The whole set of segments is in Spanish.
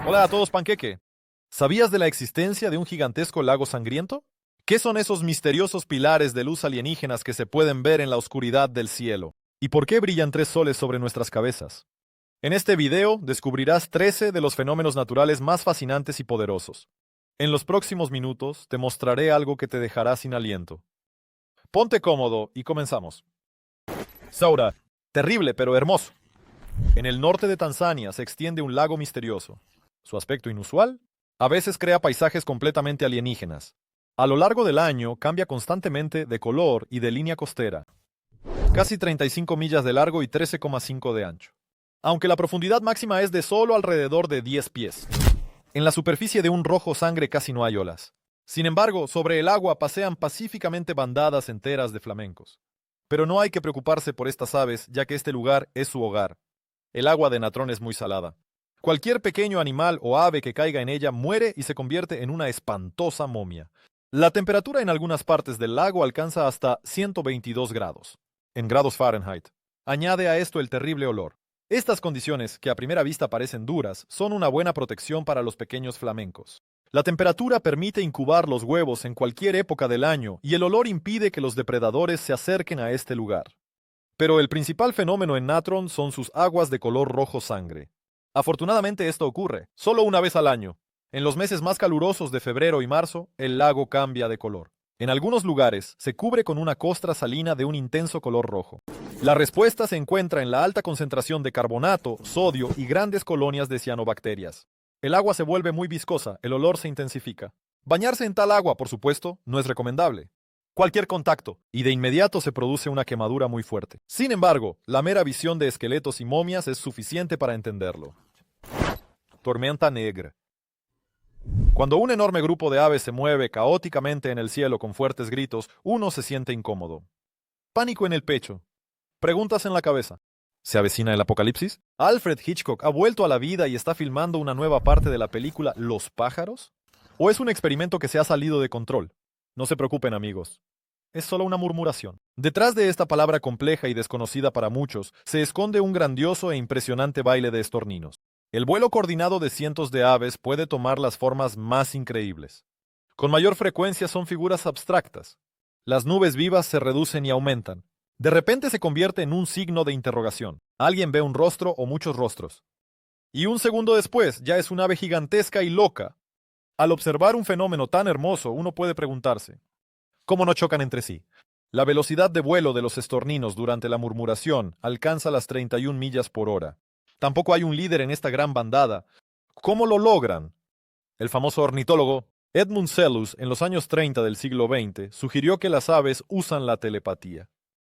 Hola a todos, Panqueque. ¿Sabías de la existencia de un gigantesco lago sangriento? ¿Qué son esos misteriosos pilares de luz alienígenas que se pueden ver en la oscuridad del cielo? ¿Y por qué brillan tres soles sobre nuestras cabezas? En este video descubrirás 13 de los fenómenos naturales más fascinantes y poderosos. En los próximos minutos te mostraré algo que te dejará sin aliento. Ponte cómodo y comenzamos. Saura, terrible pero hermoso. En el norte de Tanzania se extiende un lago misterioso. Su aspecto inusual a veces crea paisajes completamente alienígenas. A lo largo del año cambia constantemente de color y de línea costera. Casi 35 millas de largo y 13,5 de ancho. Aunque la profundidad máxima es de solo alrededor de 10 pies. En la superficie de un rojo sangre casi no hay olas. Sin embargo, sobre el agua pasean pacíficamente bandadas enteras de flamencos. Pero no hay que preocuparse por estas aves, ya que este lugar es su hogar. El agua de Natrón es muy salada. Cualquier pequeño animal o ave que caiga en ella muere y se convierte en una espantosa momia. La temperatura en algunas partes del lago alcanza hasta 122 grados, en grados Fahrenheit. Añade a esto el terrible olor. Estas condiciones, que a primera vista parecen duras, son una buena protección para los pequeños flamencos. La temperatura permite incubar los huevos en cualquier época del año y el olor impide que los depredadores se acerquen a este lugar. Pero el principal fenómeno en Natron son sus aguas de color rojo sangre. Afortunadamente esto ocurre solo una vez al año. En los meses más calurosos de febrero y marzo, el lago cambia de color. En algunos lugares se cubre con una costra salina de un intenso color rojo. La respuesta se encuentra en la alta concentración de carbonato, sodio y grandes colonias de cianobacterias. El agua se vuelve muy viscosa, el olor se intensifica. Bañarse en tal agua, por supuesto, no es recomendable. Cualquier contacto, y de inmediato se produce una quemadura muy fuerte. Sin embargo, la mera visión de esqueletos y momias es suficiente para entenderlo. Tormenta negra. Cuando un enorme grupo de aves se mueve caóticamente en el cielo con fuertes gritos, uno se siente incómodo. Pánico en el pecho. Preguntas en la cabeza. ¿Se avecina el apocalipsis? ¿Alfred Hitchcock ha vuelto a la vida y está filmando una nueva parte de la película Los pájaros? ¿O es un experimento que se ha salido de control? No se preocupen, amigos. Es solo una murmuración. Detrás de esta palabra compleja y desconocida para muchos, se esconde un grandioso e impresionante baile de estorninos. El vuelo coordinado de cientos de aves puede tomar las formas más increíbles. Con mayor frecuencia son figuras abstractas. Las nubes vivas se reducen y aumentan. De repente se convierte en un signo de interrogación. Alguien ve un rostro o muchos rostros. Y un segundo después ya es un ave gigantesca y loca. Al observar un fenómeno tan hermoso, uno puede preguntarse, ¿cómo no chocan entre sí? La velocidad de vuelo de los estorninos durante la murmuración alcanza las 31 millas por hora. Tampoco hay un líder en esta gran bandada. ¿Cómo lo logran? El famoso ornitólogo Edmund Selous, en los años 30 del siglo XX, sugirió que las aves usan la telepatía.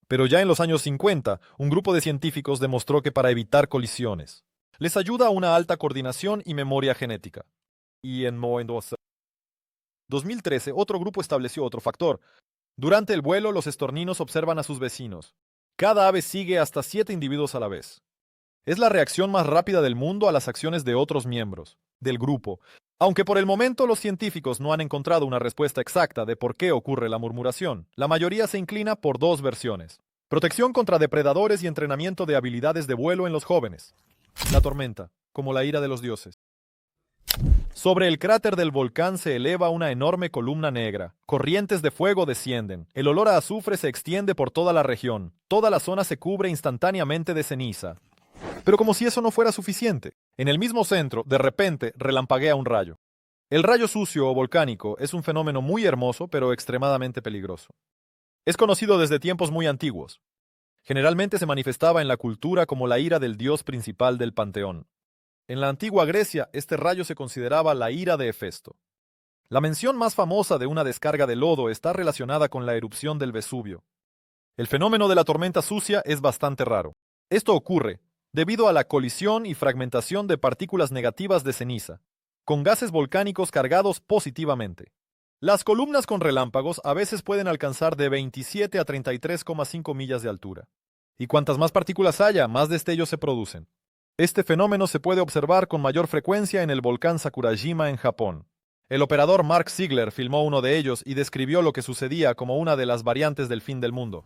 Pero ya en los años 50, un grupo de científicos demostró que para evitar colisiones, les ayuda una alta coordinación y memoria genética. Y en 2013, otro grupo estableció otro factor. Durante el vuelo, los estorninos observan a sus vecinos. Cada ave sigue hasta 7 individuos a la vez. Es la reacción más rápida del mundo a las acciones de otros miembros del grupo. Aunque por el momento los científicos no han encontrado una respuesta exacta de por qué ocurre la murmuración, la mayoría se inclina por dos versiones. Protección contra depredadores y entrenamiento de habilidades de vuelo en los jóvenes. La tormenta, como la ira de los dioses. Sobre el cráter del volcán se eleva una enorme columna negra. Corrientes de fuego descienden. El olor a azufre se extiende por toda la región. Toda la zona se cubre instantáneamente de ceniza. Pero como si eso no fuera suficiente, en el mismo centro, de repente, relampaguea un rayo. El rayo sucio o volcánico es un fenómeno muy hermoso, pero extremadamente peligroso. Es conocido desde tiempos muy antiguos. Generalmente se manifestaba en la cultura como la ira del dios principal del panteón. En la antigua Grecia, este rayo se consideraba la ira de Hefesto. La mención más famosa de una descarga de lodo está relacionada con la erupción del Vesubio. El fenómeno de la tormenta sucia es bastante raro. Esto ocurre debido a la colisión y fragmentación de partículas negativas de ceniza, con gases volcánicos cargados positivamente. Las columnas con relámpagos a veces pueden alcanzar de 27 a 33,5 millas de altura. Y cuantas más partículas haya, más destellos se producen. Este fenómeno se puede observar con mayor frecuencia en el volcán Sakurajima en Japón. El operador Mark Ziegler filmó uno de ellos y describió lo que sucedía como una de las variantes del fin del mundo.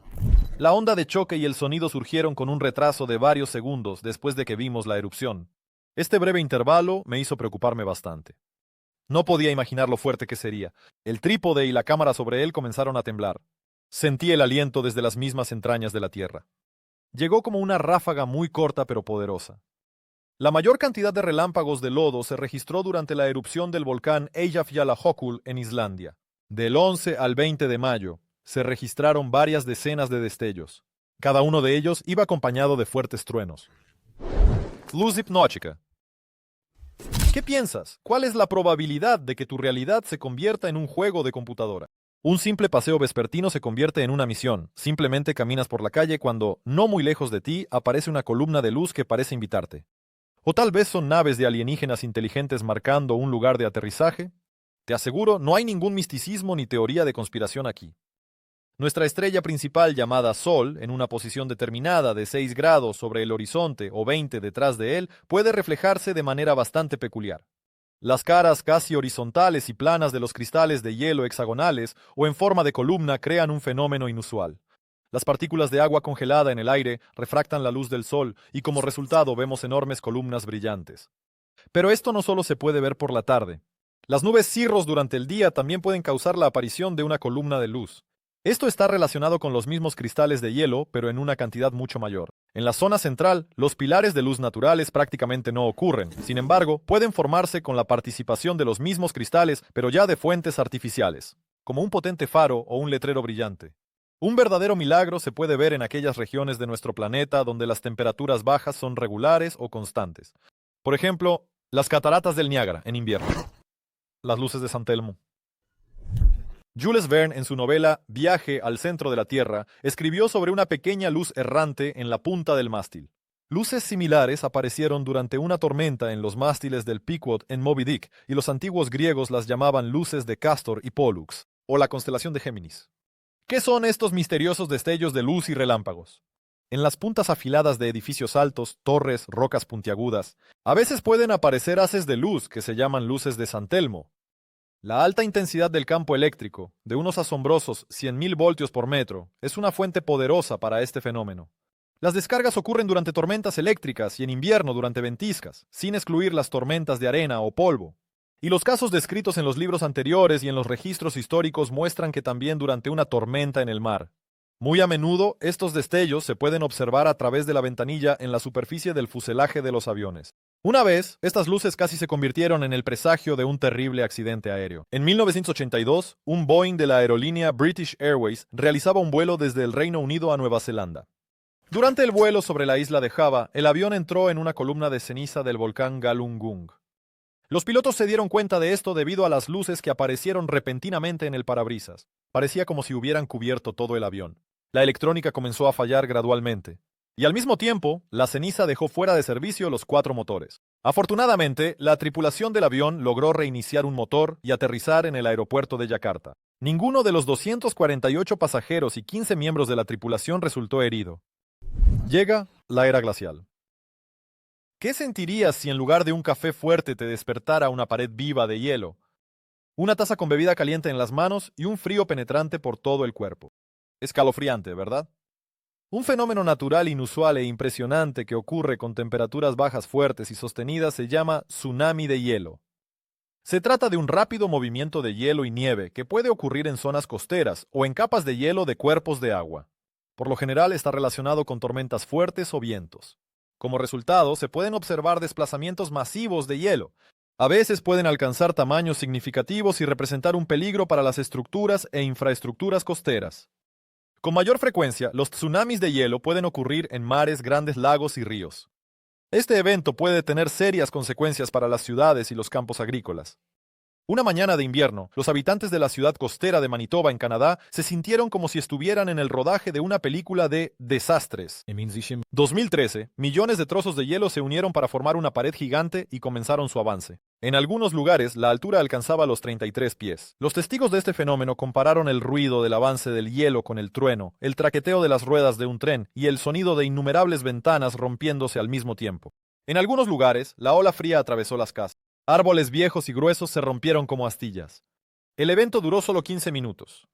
La onda de choque y el sonido surgieron con un retraso de varios segundos después de que vimos la erupción. Este breve intervalo me hizo preocuparme bastante. No podía imaginar lo fuerte que sería. El trípode y la cámara sobre él comenzaron a temblar. Sentí el aliento desde las mismas entrañas de la tierra. Llegó como una ráfaga muy corta pero poderosa. La mayor cantidad de relámpagos de lodo se registró durante la erupción del volcán Eyjafjallajökull en Islandia. Del 11 al 20 de mayo, se registraron varias decenas de destellos. Cada uno de ellos iba acompañado de fuertes truenos. Luz hipnótica. ¿Qué piensas? ¿Cuál es la probabilidad de que tu realidad se convierta en un juego de computadora? Un simple paseo vespertino se convierte en una misión. Simplemente caminas por la calle cuando, no muy lejos de ti, aparece una columna de luz que parece invitarte. O tal vez son naves de alienígenas inteligentes marcando un lugar de aterrizaje. Te aseguro, no hay ningún misticismo ni teoría de conspiración aquí. Nuestra estrella principal llamada Sol, en una posición determinada de 6 grados sobre el horizonte o 20 detrás de él, puede reflejarse de manera bastante peculiar. Las caras casi horizontales y planas de los cristales de hielo hexagonales o en forma de columna crean un fenómeno inusual. Las partículas de agua congelada en el aire refractan la luz del sol y como resultado vemos enormes columnas brillantes. Pero esto no solo se puede ver por la tarde. Las nubes cirros durante el día también pueden causar la aparición de una columna de luz. Esto está relacionado con los mismos cristales de hielo, pero en una cantidad mucho mayor. En la zona central, los pilares de luz naturales prácticamente no ocurren. Sin embargo, pueden formarse con la participación de los mismos cristales, pero ya de fuentes artificiales, como un potente faro o un letrero brillante. Un verdadero milagro se puede ver en aquellas regiones de nuestro planeta donde las temperaturas bajas son regulares o constantes. Por ejemplo, las cataratas del Niágara en invierno. Las luces de San Telmo. Jules Verne, en su novela Viaje al centro de la Tierra, escribió sobre una pequeña luz errante en la punta del mástil. Luces similares aparecieron durante una tormenta en los mástiles del Pequod en Moby Dick, y los antiguos griegos las llamaban luces de Castor y Pollux, o la constelación de Géminis. ¿Qué son estos misteriosos destellos de luz y relámpagos? En las puntas afiladas de edificios altos, torres, rocas puntiagudas, a veces pueden aparecer haces de luz que se llaman luces de San Telmo. La alta intensidad del campo eléctrico, de unos asombrosos 100.000 voltios por metro, es una fuente poderosa para este fenómeno. Las descargas ocurren durante tormentas eléctricas y en invierno durante ventiscas, sin excluir las tormentas de arena o polvo. Y los casos descritos en los libros anteriores y en los registros históricos muestran que también durante una tormenta en el mar. Muy a menudo, estos destellos se pueden observar a través de la ventanilla en la superficie del fuselaje de los aviones. Una vez, estas luces casi se convirtieron en el presagio de un terrible accidente aéreo. En 1982, un Boeing de la aerolínea British Airways realizaba un vuelo desde el Reino Unido a Nueva Zelanda. Durante el vuelo sobre la isla de Java, el avión entró en una columna de ceniza del volcán Galunggung. Los pilotos se dieron cuenta de esto debido a las luces que aparecieron repentinamente en el parabrisas. Parecía como si hubieran cubierto todo el avión. La electrónica comenzó a fallar gradualmente. Y al mismo tiempo, la ceniza dejó fuera de servicio los 4 motores. Afortunadamente, la tripulación del avión logró reiniciar un motor y aterrizar en el aeropuerto de Yakarta. Ninguno de los 248 pasajeros y 15 miembros de la tripulación resultó herido. Llega la era glacial. ¿Qué sentirías si en lugar de un café fuerte te despertara una pared viva de hielo, una taza con bebida caliente en las manos y un frío penetrante por todo el cuerpo? Escalofriante, ¿verdad? Un fenómeno natural inusual e impresionante que ocurre con temperaturas bajas fuertes y sostenidas se llama tsunami de hielo. Se trata de un rápido movimiento de hielo y nieve que puede ocurrir en zonas costeras o en capas de hielo de cuerpos de agua. Por lo general está relacionado con tormentas fuertes o vientos. Como resultado, se pueden observar desplazamientos masivos de hielo. A veces pueden alcanzar tamaños significativos y representar un peligro para las estructuras e infraestructuras costeras. Con mayor frecuencia, los tsunamis de hielo pueden ocurrir en mares, grandes lagos y ríos. Este evento puede tener serias consecuencias para las ciudades y los campos agrícolas. Una mañana de invierno, los habitantes de la ciudad costera de Manitoba, en Canadá, se sintieron como si estuvieran en el rodaje de una película de desastres. En 2013, millones de trozos de hielo se unieron para formar una pared gigante y comenzaron su avance. En algunos lugares, la altura alcanzaba los 33 pies. Los testigos de este fenómeno compararon el ruido del avance del hielo con el trueno, el traqueteo de las ruedas de un tren y el sonido de innumerables ventanas rompiéndose al mismo tiempo. En algunos lugares, la ola fría atravesó las casas. Árboles viejos y gruesos se rompieron como astillas. El evento duró solo 15 minutos.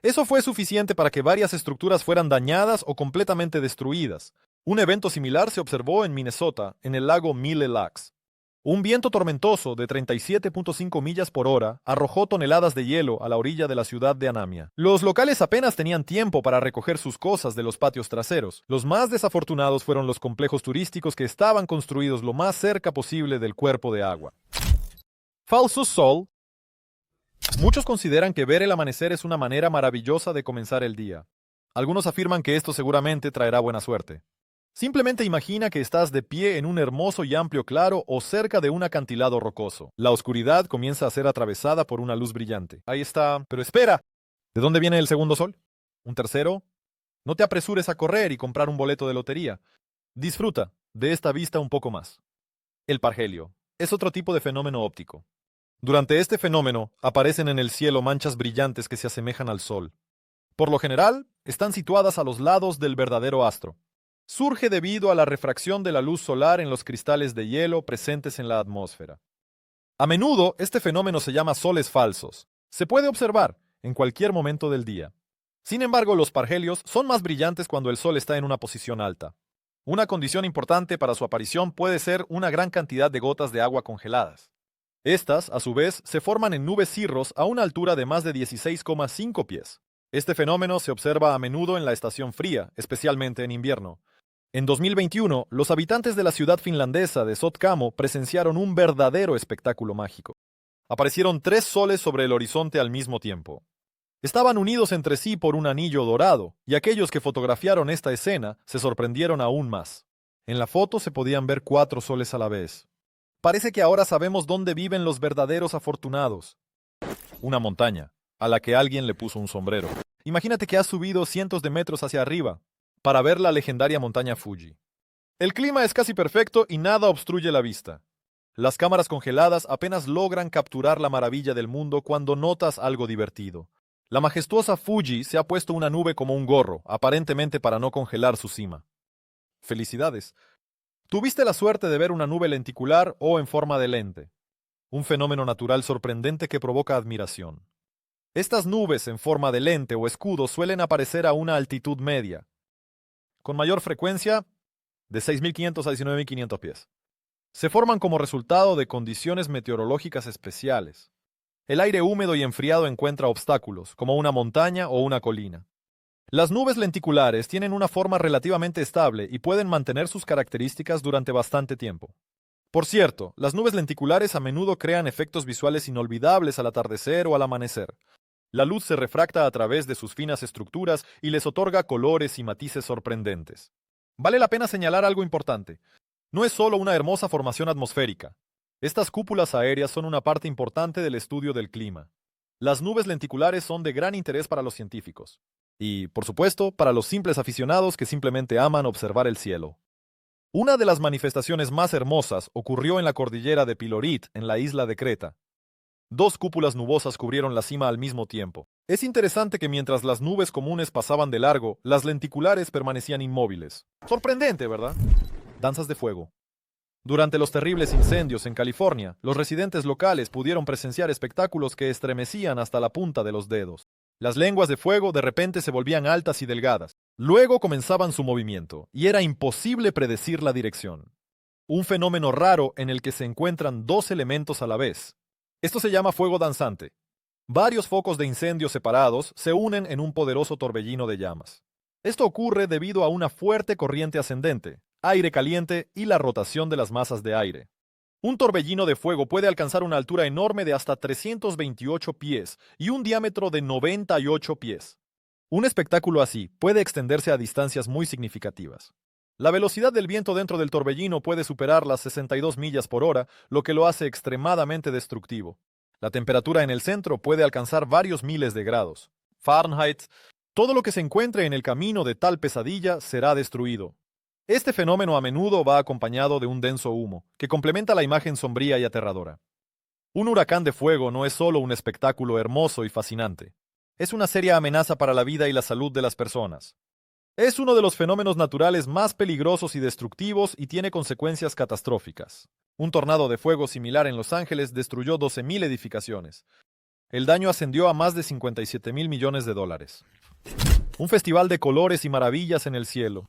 Eso fue suficiente para que varias estructuras fueran dañadas o completamente destruidas. Un evento similar se observó en Minnesota, en el lago Mille Lacs. Un viento tormentoso de 37.5 millas por hora arrojó toneladas de hielo a la orilla de la ciudad de Anamia. Los locales apenas tenían tiempo para recoger sus cosas de los patios traseros. Los más desafortunados fueron los complejos turísticos que estaban construidos lo más cerca posible del cuerpo de agua. Falso sol. Muchos consideran que ver el amanecer es una manera maravillosa de comenzar el día. Algunos afirman que esto seguramente traerá buena suerte. Simplemente imagina que estás de pie en un hermoso y amplio claro o cerca de un acantilado rocoso. La oscuridad comienza a ser atravesada por una luz brillante. Ahí está. Pero espera. ¿De dónde viene el segundo sol? ¿Un tercero? No te apresures a correr y comprar un boleto de lotería. Disfruta de esta vista un poco más. El pargelio es otro tipo de fenómeno óptico. Durante este fenómeno aparecen en el cielo manchas brillantes que se asemejan al sol. Por lo general, están situadas a los lados del verdadero astro. Surge debido a la refracción de la luz solar en los cristales de hielo presentes en la atmósfera. A menudo, este fenómeno se llama soles falsos. Se puede observar en cualquier momento del día. Sin embargo, los pargelios son más brillantes cuando el sol está en una posición alta. Una condición importante para su aparición puede ser una gran cantidad de gotas de agua congeladas. Estas, a su vez, se forman en nubes cirros a una altura de más de 16,5 pies. Este fenómeno se observa a menudo en la estación fría, especialmente en invierno. En 2021, los habitantes de la ciudad finlandesa de Sotkamo presenciaron un verdadero espectáculo mágico. Aparecieron 3 soles sobre el horizonte al mismo tiempo. Estaban unidos entre sí por un anillo dorado, y aquellos que fotografiaron esta escena se sorprendieron aún más. En la foto se podían ver 4 soles a la vez. Parece que ahora sabemos dónde viven los verdaderos afortunados. Una montaña, a la que alguien le puso un sombrero. Imagínate que has subido cientos de metros hacia arriba para ver la legendaria montaña Fuji. El clima es casi perfecto y nada obstruye la vista. Las cámaras congeladas apenas logran capturar la maravilla del mundo cuando notas algo divertido. La majestuosa Fuji se ha puesto una nube como un gorro, aparentemente para no congelar su cima. Felicidades. Tuviste la suerte de ver una nube lenticular o en forma de lente. Un fenómeno natural sorprendente que provoca admiración. Estas nubes en forma de lente o escudo suelen aparecer a una altitud media, con mayor frecuencia de 6.500 a 19.500 pies. Se forman como resultado de condiciones meteorológicas especiales. El aire húmedo y enfriado encuentra obstáculos, como una montaña o una colina. Las nubes lenticulares tienen una forma relativamente estable y pueden mantener sus características durante bastante tiempo. Por cierto, las nubes lenticulares a menudo crean efectos visuales inolvidables al atardecer o al amanecer. La luz se refracta a través de sus finas estructuras y les otorga colores y matices sorprendentes. Vale la pena señalar algo importante. No es solo una hermosa formación atmosférica. Estas cúpulas aéreas son una parte importante del estudio del clima. Las nubes lenticulares son de gran interés para los científicos. Y, por supuesto, para los simples aficionados que simplemente aman observar el cielo. Una de las manifestaciones más hermosas ocurrió en la cordillera de Pilorit, en la isla de Creta. 2 cúpulas nubosas cubrieron la cima al mismo tiempo. Es interesante que mientras las nubes comunes pasaban de largo, las lenticulares permanecían inmóviles. Sorprendente, ¿verdad? Danzas de fuego. Durante los terribles incendios en California, los residentes locales pudieron presenciar espectáculos que estremecían hasta la punta de los dedos. Las lenguas de fuego de repente se volvían altas y delgadas. Luego comenzaban su movimiento, y era imposible predecir la dirección. Un fenómeno raro en el que se encuentran 2 elementos a la vez. Esto se llama fuego danzante. Varios focos de incendio separados se unen en un poderoso torbellino de llamas. Esto ocurre debido a una fuerte corriente ascendente, aire caliente y la rotación de las masas de aire. Un torbellino de fuego puede alcanzar una altura enorme de hasta 328 pies y un diámetro de 98 pies. Un espectáculo así puede extenderse a distancias muy significativas. La velocidad del viento dentro del torbellino puede superar las 62 millas por hora, lo que lo hace extremadamente destructivo. La temperatura en el centro puede alcanzar varios miles de grados Fahrenheit. Todo lo que se encuentre en el camino de tal pesadilla será destruido. Este fenómeno a menudo va acompañado de un denso humo, que complementa la imagen sombría y aterradora. Un huracán de fuego no es solo un espectáculo hermoso y fascinante. Es una seria amenaza para la vida y la salud de las personas. Es uno de los fenómenos naturales más peligrosos y destructivos y tiene consecuencias catastróficas. Un tornado de fuego similar en Los Ángeles destruyó 12.000 edificaciones. El daño ascendió a más de 57.000 millones de dólares. Un festival de colores y maravillas en el cielo.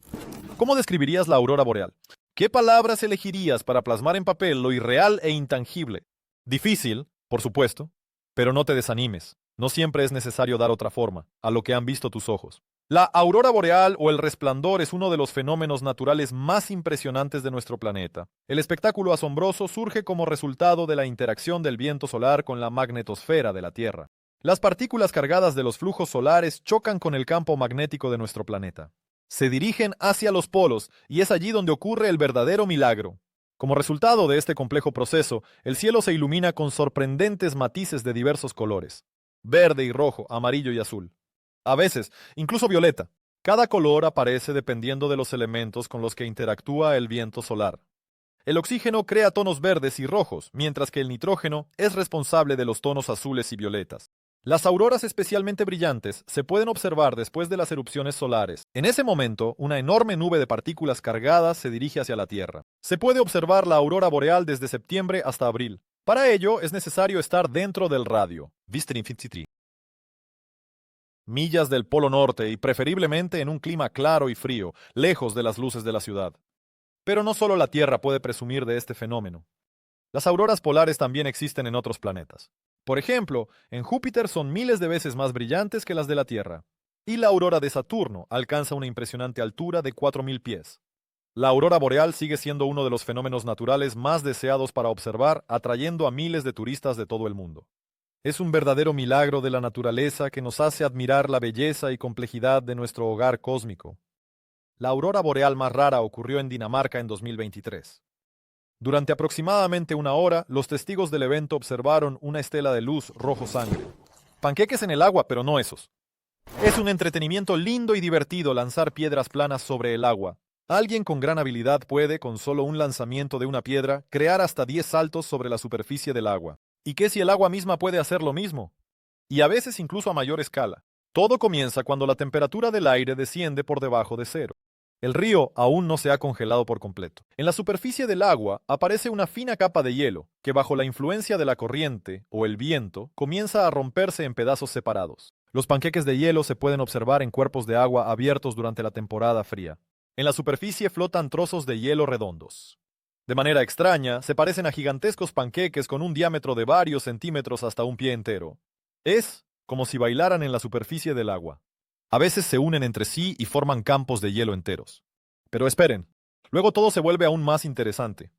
¿Cómo describirías la aurora boreal? ¿Qué palabras elegirías para plasmar en papel lo irreal e intangible? Difícil, por supuesto, pero no te desanimes. No siempre es necesario dar otra forma a lo que han visto tus ojos. La aurora boreal o el resplandor es uno de los fenómenos naturales más impresionantes de nuestro planeta. El espectáculo asombroso surge como resultado de la interacción del viento solar con la magnetosfera de la Tierra. Las partículas cargadas de los flujos solares chocan con el campo magnético de nuestro planeta. Se dirigen hacia los polos y es allí donde ocurre el verdadero milagro. Como resultado de este complejo proceso, el cielo se ilumina con sorprendentes matices de diversos colores: verde y rojo, amarillo y azul. A veces, incluso violeta. Cada color aparece dependiendo de los elementos con los que interactúa el viento solar. El oxígeno crea tonos verdes y rojos, mientras que el nitrógeno es responsable de los tonos azules y violetas. Las auroras especialmente brillantes se pueden observar después de las erupciones solares. En ese momento, una enorme nube de partículas cargadas se dirige hacia la Tierra. Se puede observar la aurora boreal desde septiembre hasta abril. Para ello, es necesario estar dentro del radio, millas del Polo Norte y preferiblemente en un clima claro y frío, lejos de las luces de la ciudad. Pero no solo la Tierra puede presumir de este fenómeno. Las auroras polares también existen en otros planetas. Por ejemplo, en Júpiter son miles de veces más brillantes que las de la Tierra. Y la aurora de Saturno alcanza una impresionante altura de 4.000 pies. La aurora boreal sigue siendo uno de los fenómenos naturales más deseados para observar, atrayendo a miles de turistas de todo el mundo. Es un verdadero milagro de la naturaleza que nos hace admirar la belleza y complejidad de nuestro hogar cósmico. La aurora boreal más rara ocurrió en Dinamarca en 2023. Durante aproximadamente una hora, los testigos del evento observaron una estela de luz rojo sangre. Panqueques en el agua, pero no esos. Es un entretenimiento lindo y divertido lanzar piedras planas sobre el agua. Alguien con gran habilidad puede, con solo un lanzamiento de una piedra, crear hasta 10 saltos sobre la superficie del agua. ¿Y qué si el agua misma puede hacer lo mismo? Y a veces incluso a mayor escala. Todo comienza cuando la temperatura del aire desciende por debajo de cero. El río aún no se ha congelado por completo. En la superficie del agua aparece una fina capa de hielo, que bajo la influencia de la corriente o el viento comienza a romperse en pedazos separados. Los panqueques de hielo se pueden observar en cuerpos de agua abiertos durante la temporada fría. En la superficie flotan trozos de hielo redondos. De manera extraña, se parecen a gigantescos panqueques con un diámetro de varios centímetros hasta un pie entero. Es como si bailaran en la superficie del agua. A veces se unen entre sí y forman campos de hielo enteros. Pero esperen, luego todo se vuelve aún más interesante.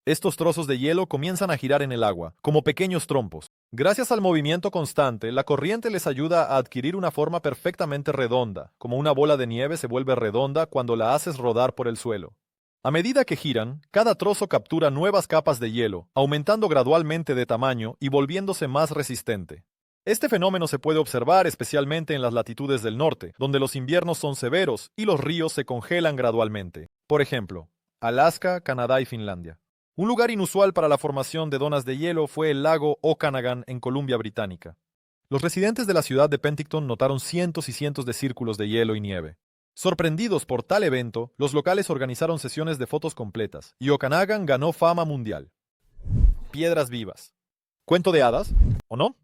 Estos trozos de hielo comienzan a girar en el agua, como pequeños trompos. Gracias al movimiento constante, la corriente les ayuda a adquirir una forma perfectamente redonda, como una bola de nieve se vuelve redonda cuando la haces rodar por el suelo. A medida que giran, cada trozo captura nuevas capas de hielo, aumentando gradualmente de tamaño y volviéndose más resistente. Este fenómeno se puede observar especialmente en las latitudes del norte, donde los inviernos son severos y los ríos se congelan gradualmente. Por ejemplo, Alaska, Canadá y Finlandia. Un lugar inusual para la formación de donas de hielo fue el lago Okanagan en Columbia Británica. Los residentes de la ciudad de Penticton notaron cientos y cientos de círculos de hielo y nieve. Sorprendidos por tal evento, los locales organizaron sesiones de fotos completas, y Okanagan ganó fama mundial. Piedras vivas. ¿Cuento de hadas? ¿O no?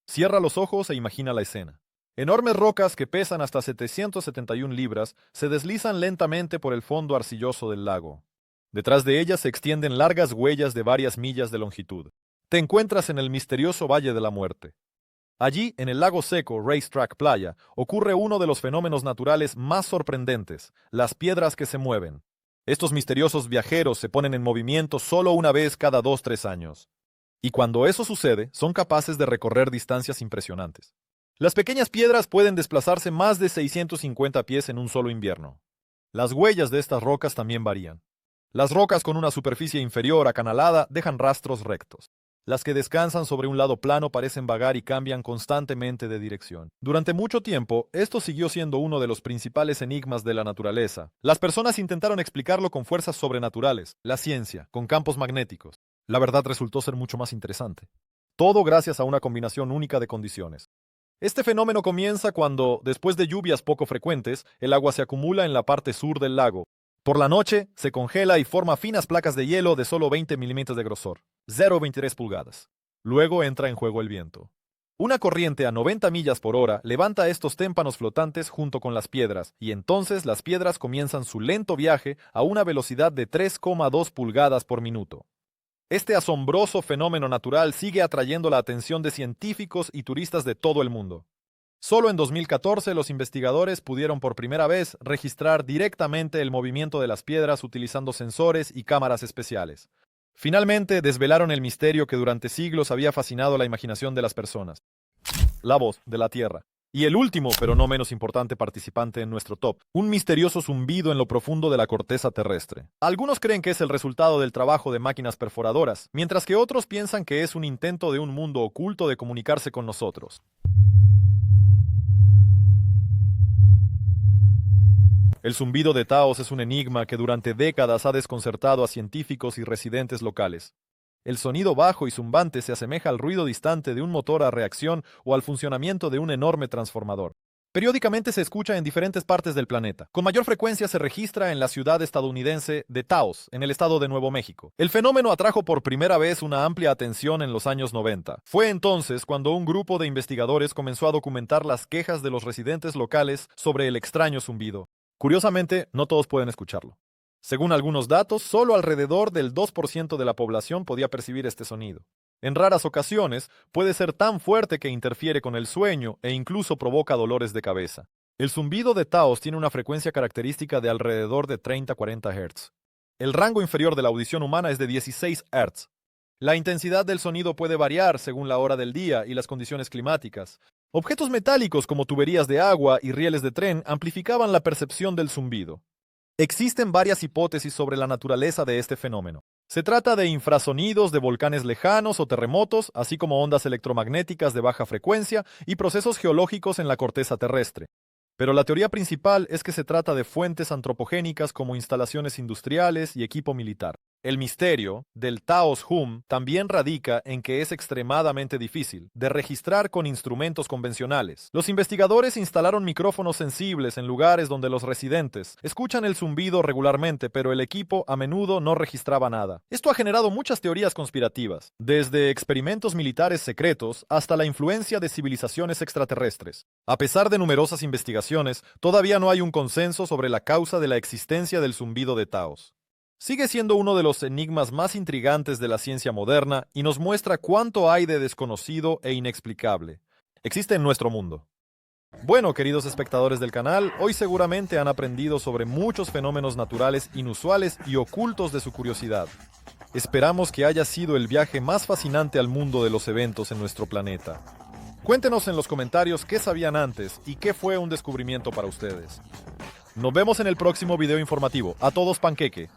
Cierra los ojos e imagina la escena. Enormes rocas que pesan hasta 771 libras se deslizan lentamente por el fondo arcilloso del lago. Detrás de ellas se extienden largas huellas de varias millas de longitud. Te encuentras en el misterioso Valle de la Muerte. Allí, en el lago seco Racetrack Playa, ocurre uno de los fenómenos naturales más sorprendentes, las piedras que se mueven. Estos misteriosos viajeros se ponen en movimiento solo una vez cada 2-3 años. Y cuando eso sucede, son capaces de recorrer distancias impresionantes. Las pequeñas piedras pueden desplazarse más de 650 pies en un solo invierno. Las huellas de estas rocas también varían. Las rocas con una superficie inferior acanalada dejan rastros rectos. Las que descansan sobre un lado plano parecen vagar y cambian constantemente de dirección. Durante mucho tiempo, esto siguió siendo uno de los principales enigmas de la naturaleza. Las personas intentaron explicarlo con fuerzas sobrenaturales, la ciencia, con campos magnéticos. La verdad resultó ser mucho más interesante. Todo gracias a una combinación única de condiciones. Este fenómeno comienza cuando, después de lluvias poco frecuentes, el agua se acumula en la parte sur del lago. Por la noche, se congela y forma finas placas de hielo de solo 20 milímetros de grosor, 0,23 pulgadas. Luego entra en juego el viento. Una corriente a 90 millas por hora levanta estos témpanos flotantes junto con las piedras, y entonces las piedras comienzan su lento viaje a una velocidad de 3,2 pulgadas por minuto. Este asombroso fenómeno natural sigue atrayendo la atención de científicos y turistas de todo el mundo. Solo en 2014 los investigadores pudieron por primera vez registrar directamente el movimiento de las piedras utilizando sensores y cámaras especiales. Finalmente desvelaron el misterio que durante siglos había fascinado la imaginación de las personas. La voz de la Tierra. Y el último, pero no menos importante participante en nuestro top, un misterioso zumbido en lo profundo de la corteza terrestre. Algunos creen que es el resultado del trabajo de máquinas perforadoras, mientras que otros piensan que es un intento de un mundo oculto de comunicarse con nosotros. El zumbido de Taos es un enigma que durante décadas ha desconcertado a científicos y residentes locales. El sonido bajo y zumbante se asemeja al ruido distante de un motor a reacción o al funcionamiento de un enorme transformador. Periódicamente se escucha en diferentes partes del planeta. Con mayor frecuencia se registra en la ciudad estadounidense de Taos, en el estado de Nuevo México. El fenómeno atrajo por primera vez una amplia atención en los años 90. Fue entonces cuando un grupo de investigadores comenzó a documentar las quejas de los residentes locales sobre el extraño zumbido. Curiosamente, no todos pueden escucharlo. Según algunos datos, solo alrededor del 2% de la población podía percibir este sonido. En raras ocasiones, puede ser tan fuerte que interfiere con el sueño e incluso provoca dolores de cabeza. El zumbido de Taos tiene una frecuencia característica de alrededor de 30-40 Hz. El rango inferior de la audición humana es de 16 Hz. La intensidad del sonido puede variar según la hora del día y las condiciones climáticas. Objetos metálicos como tuberías de agua y rieles de tren amplificaban la percepción del zumbido. Existen varias hipótesis sobre la naturaleza de este fenómeno. Se trata de infrasonidos de volcanes lejanos o terremotos, así como ondas electromagnéticas de baja frecuencia y procesos geológicos en la corteza terrestre. Pero la teoría principal es que se trata de fuentes antropogénicas como instalaciones industriales y equipo militar. El misterio del Taos Hum también radica en que es extremadamente difícil de registrar con instrumentos convencionales. Los investigadores instalaron micrófonos sensibles en lugares donde los residentes escuchan el zumbido regularmente, pero el equipo a menudo no registraba nada. Esto ha generado muchas teorías conspirativas, desde experimentos militares secretos hasta la influencia de civilizaciones extraterrestres. A pesar de numerosas investigaciones, todavía no hay un consenso sobre la causa de la existencia del zumbido de Taos. Sigue siendo uno de los enigmas más intrigantes de la ciencia moderna y nos muestra cuánto hay de desconocido e inexplicable existe en nuestro mundo. Bueno, queridos espectadores del canal, hoy seguramente han aprendido sobre muchos fenómenos naturales inusuales y ocultos de su curiosidad. Esperamos que haya sido el viaje más fascinante al mundo de los eventos en nuestro planeta. Cuéntenos en los comentarios qué sabían antes y qué fue un descubrimiento para ustedes. Nos vemos en el próximo video informativo. A todos panqueque.